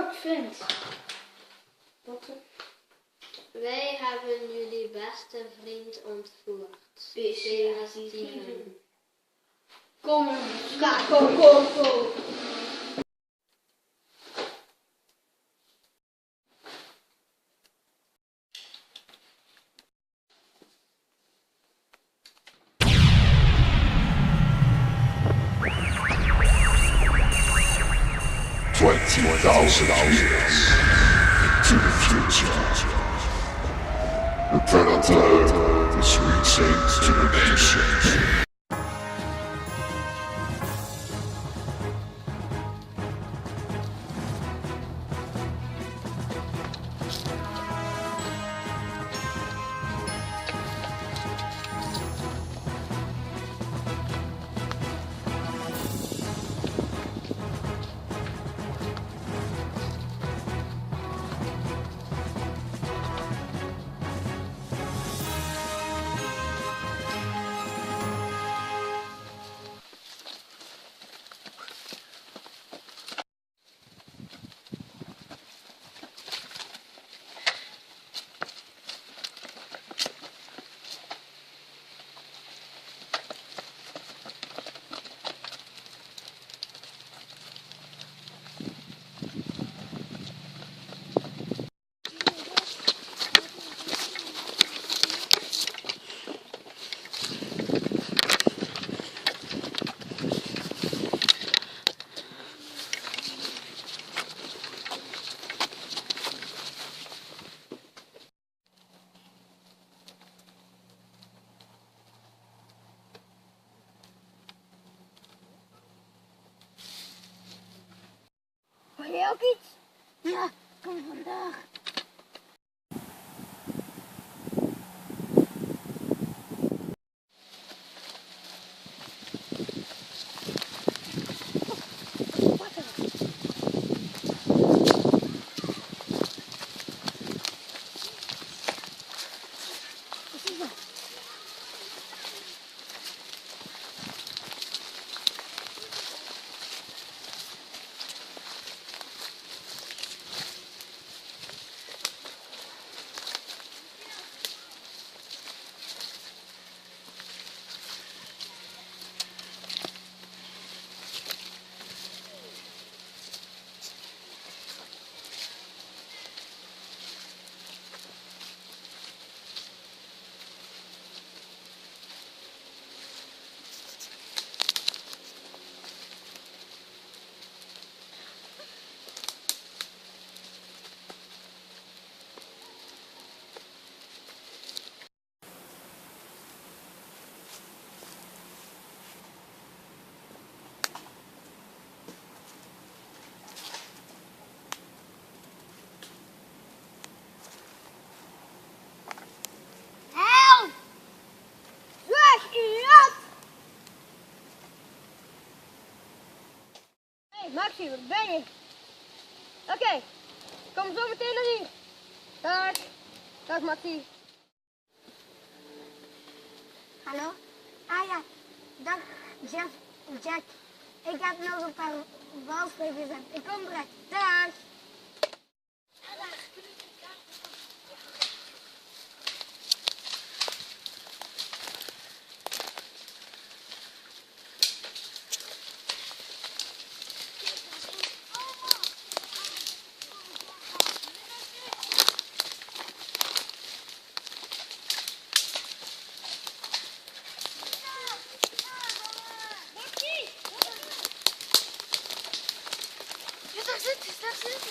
wat ik vind. Wat er? Wij hebben jullie beste vriend ontvoerd. PC-Steven. Kom jongens. Ja, kom. $20,000 to the future. The predator is reaching to the nation. Wil jij ook iets? Ja, kom vandaag. Maxie, waar ben je? Oké, kom zo meteen naar hier. Dag Maxie. Hallo? Ah ja, dag Jack. Ik heb nog een paar balstrepen gezet. Ik kom direct. Dag! Daar zit.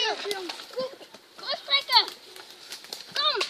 Kom, trekken. Kom.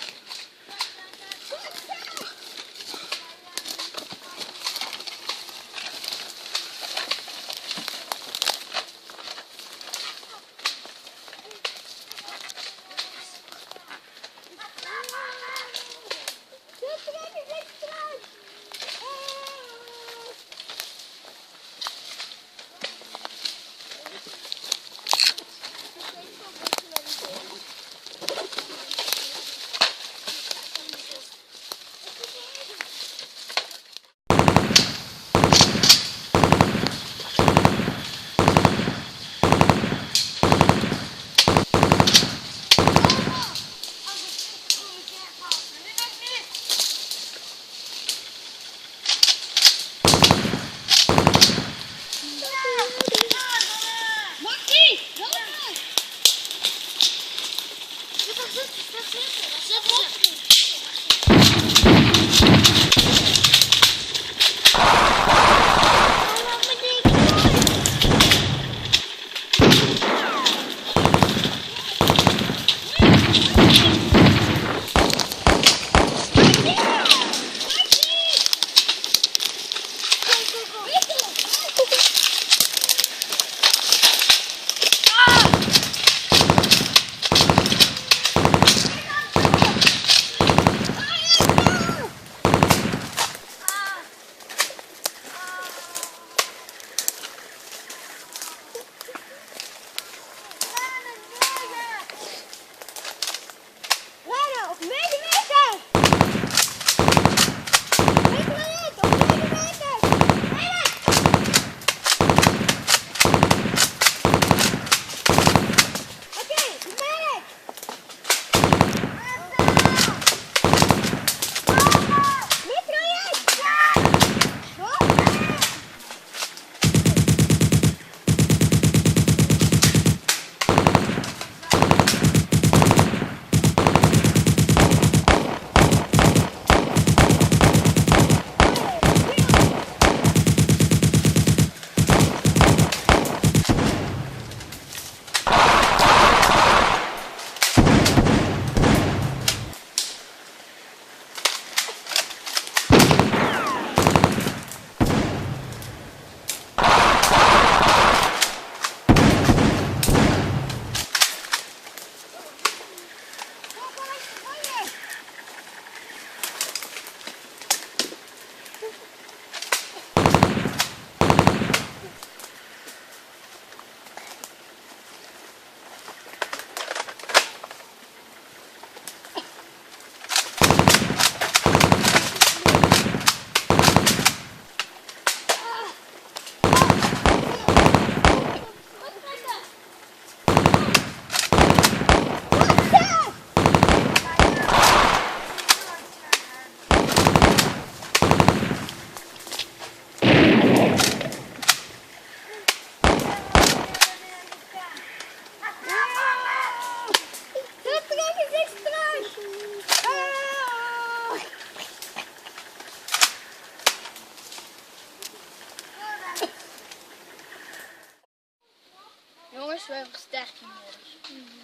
Jongens, we hebben versterking nodig.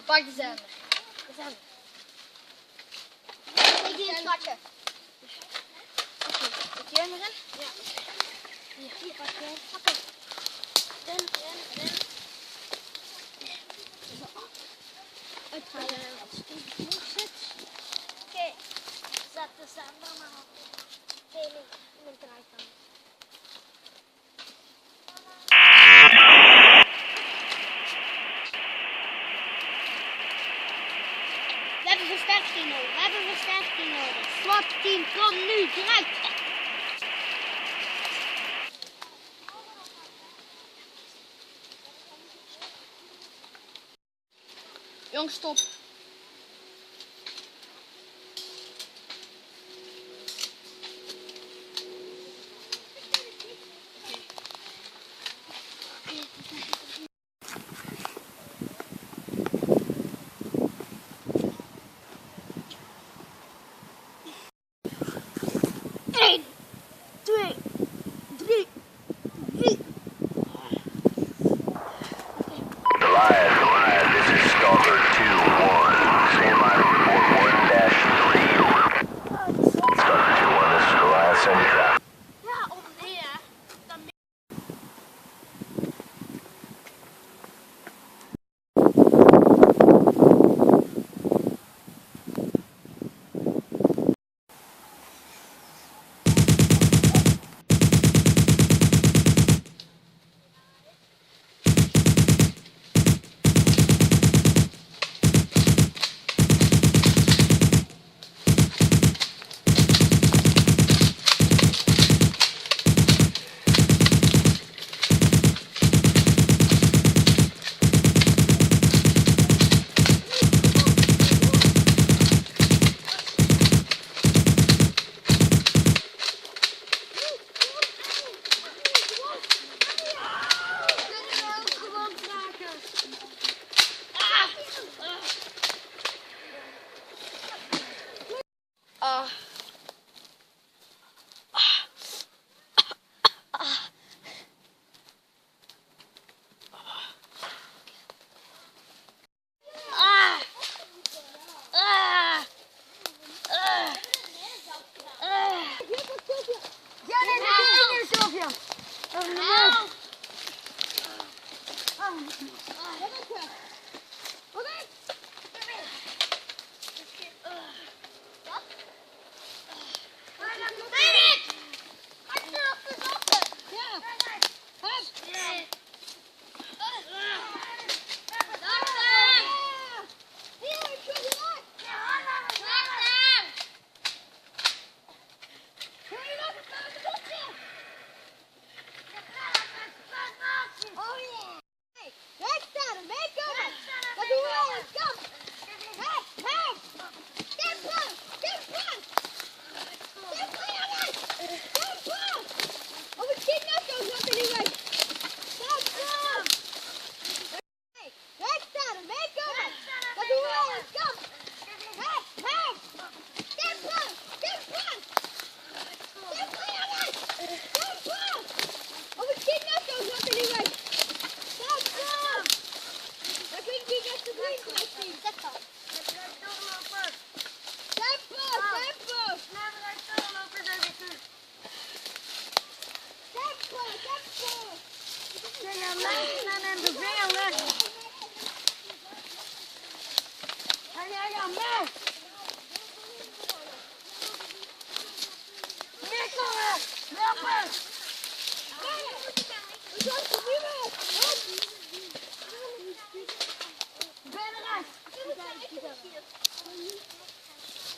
Pak de zender. De zender. Ik hier pakken. Oké, zet jij maar in? Ja. Hier, pak jij. Pakken. Erin. Uitvallen als het goed zit. Oké, zet de zender maar op. Hele in mijn draaikant. We hebben versterking nodig. SWAT team, kom nu, direct. Jongens, stop. Goliath, this is Stalker doen jongens, kom! Hé! Tempo! Tempo! Tempo jongens! Tempo! Of ik zie net zo dat er niet weg! Tempo! Dan kun je die net de vriend terug zien. Tempo! Tempo! Tempo! Tempo! Tempo! Ja, mensen en bevelen. En jij gaat mee. Nikkelen. Rappen. Verder.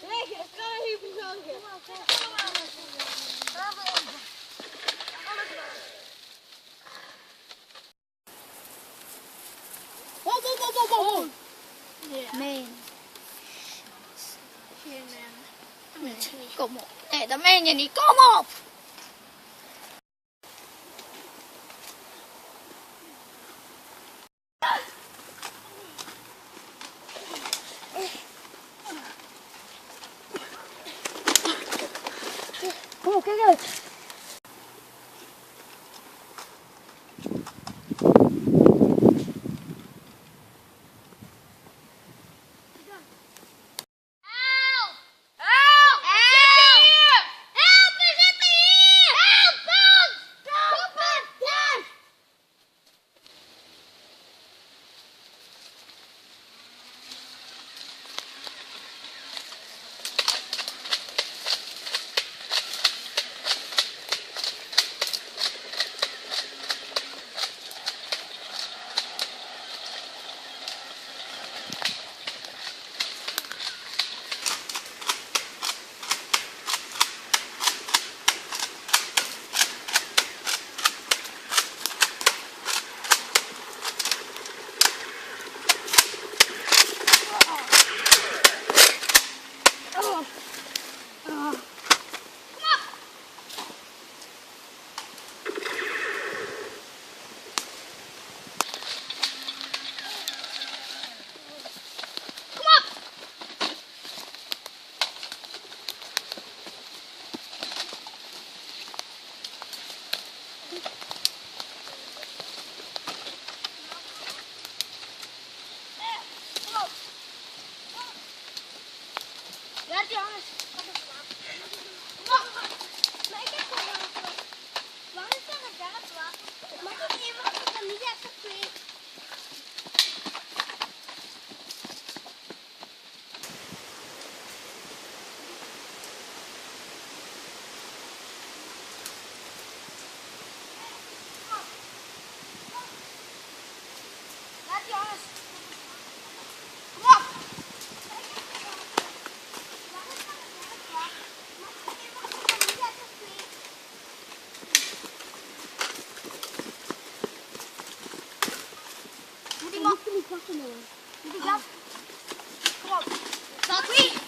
Weg, ik kan er niet verzorgen. Nee. Kom op. Nee, dat meen je niet. Kom op. Kom op, kijk uit.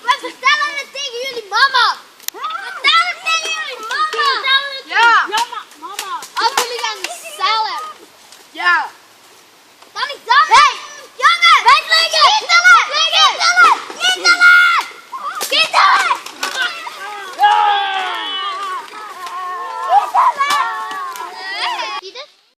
We vertellen het tegen jullie mama.